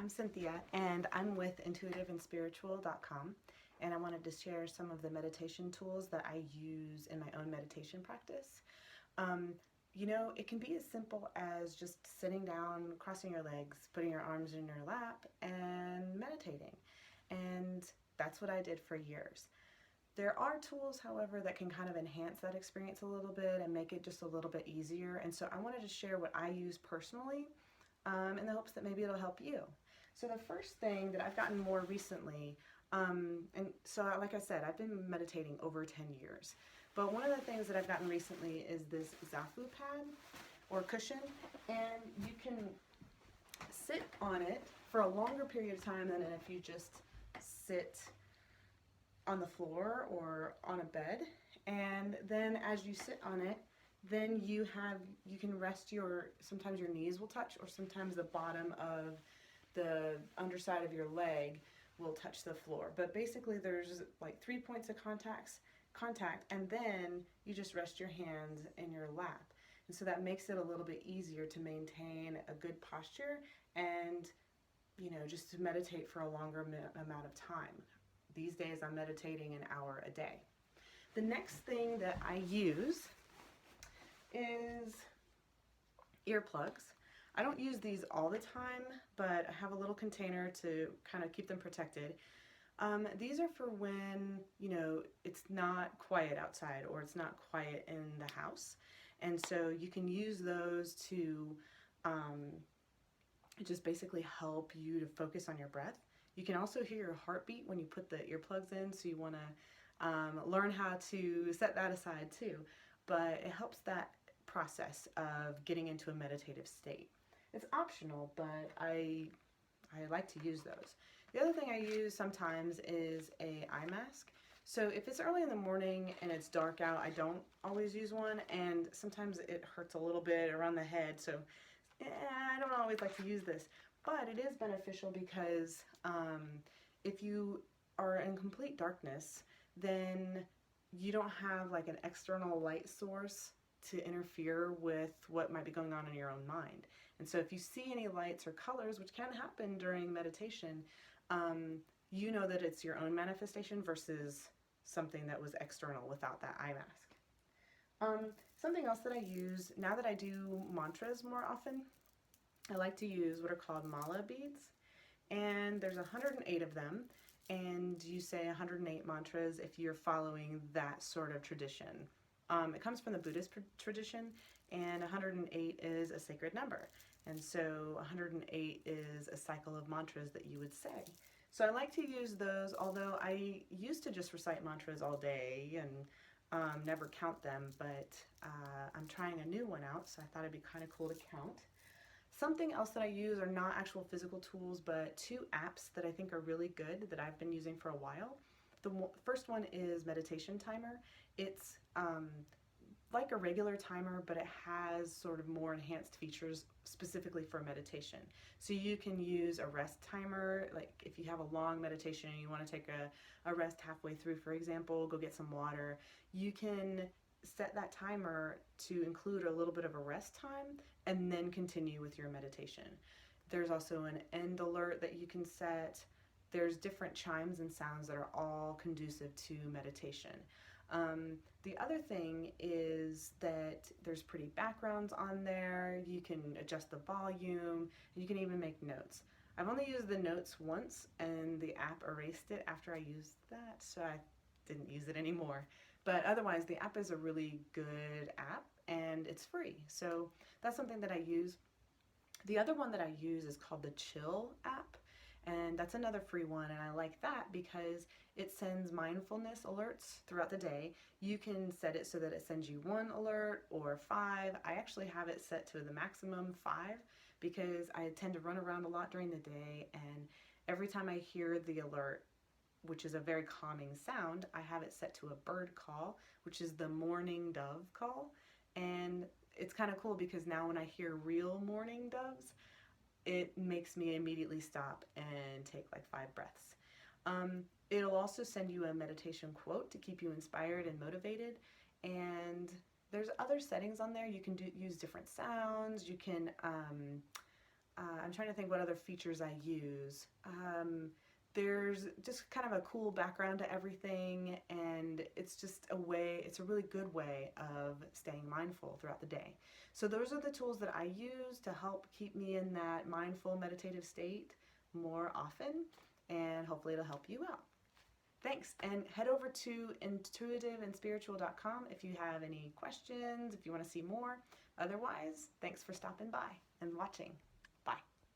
I'm Cynthia, and I'm with intuitiveandspiritual.com, and I wanted to share some of the meditation tools that I use in my own meditation practice. Um, it can be as simple as just sitting down, crossing your legs, putting your arms in your lap, and meditating. And that's what I did for years. There are tools, however, that can kind of enhance that experience a little bit and make it just a little bit easier. And so I wanted to share what I use personally in the hopes that maybe it'll help you. So the first thing that I've gotten more recently, and so like I said, I've been meditating over 10 years. But one of the things that I've gotten recently is this Zafu pad or cushion, and you can sit on it for a longer period of time than if you just sit on the floor or on a bed. And then as you sit on it, then you can rest sometimes your knees will touch, or sometimes the bottom of the underside of your leg will touch the floor. But basically there's like 3 points of contact, and then you just rest your hands in your lap. And so that makes it a little bit easier to maintain a good posture and just to meditate for a longer amount of time. These days I'm meditating an hour a day. The next thing that I use is earplugs. I don't use these all the time, but I have a little container to kind of keep them protected. These are for when, it's not quiet outside or it's not quiet in the house. And so you can use those to just basically help you to focus on your breath. You can also hear your heartbeat when you put the earplugs in, so you want to learn how to set that aside too. But it helps that process of getting into a meditative state. It's optional, but I like to use those. The other thing I use sometimes is a eye mask. So if it's early in the morning and it's dark out, I don't always use one, and sometimes it hurts a little bit around the head, so I don't always like to use this. But it is beneficial because if you are in complete darkness, then you don't have like an external light source to interfere with what might be going on in your own mind. And so if you see any lights or colors, which can happen during meditation, you know that it's your own manifestation versus something that was external without that eye mask. Something else that I use, now that I do mantras more often, I like to use what are called mala beads. And there's 108 of them, and you say 108 mantras if you're following that sort of tradition. It comes from the Buddhist tradition, and 108 is a sacred number. And so 108 is a cycle of mantras that you would say. So I like to use those, although I used to just recite mantras all day and never count them, but I'm trying a new one out, so I thought it'd be kind of cool to count. Something else that I use are not actual physical tools, but 2 apps that I think are really good that I've been using for a while. The first one is Meditation Timer. It's like a regular timer, but it has sort of more enhanced features specifically for meditation. So you can use a rest timer, like if you have a long meditation and you want to take a rest halfway through, for example, go get some water, you can set that timer to include a little bit of a rest time and then continue with your meditation. There's also an end alert that you can set. There's different chimes and sounds that are all conducive to meditation. The other thing is that there's pretty backgrounds on there. You can adjust the volume. You can even make notes. I've only used the notes once, and the app erased it after I used that, so I didn't use it anymore. But otherwise, the app is a really good app, and it's free. So that's something that I use. The other one that I use is called the Chill app, and that's another free one, and I like that because it sends mindfulness alerts throughout the day. You can set it so that it sends you 1 alert or 5. I actually have it set to the maximum 5 because I tend to run around a lot during the day, and every time I hear the alert, which is a very calming sound, I have it set to a bird call, which is the mourning dove call. And it's kind of cool because now when I hear real mourning doves, it makes me immediately stop and take like 5 breaths. It'll also send you a meditation quote to keep you inspired and motivated. And there's other settings on there. You can use different sounds. You can I'm trying to think what other features I use. There's just kind of a cool background to everything, and it's just a way, it's a really good way of staying mindful throughout the day. So those are the tools that I use to help keep me in that mindful meditative state more often, and hopefully it'll help you out. Thanks, and head over to intuitiveandspiritual.com if you have any questions, if you want to see more. Otherwise, thanks for stopping by and watching.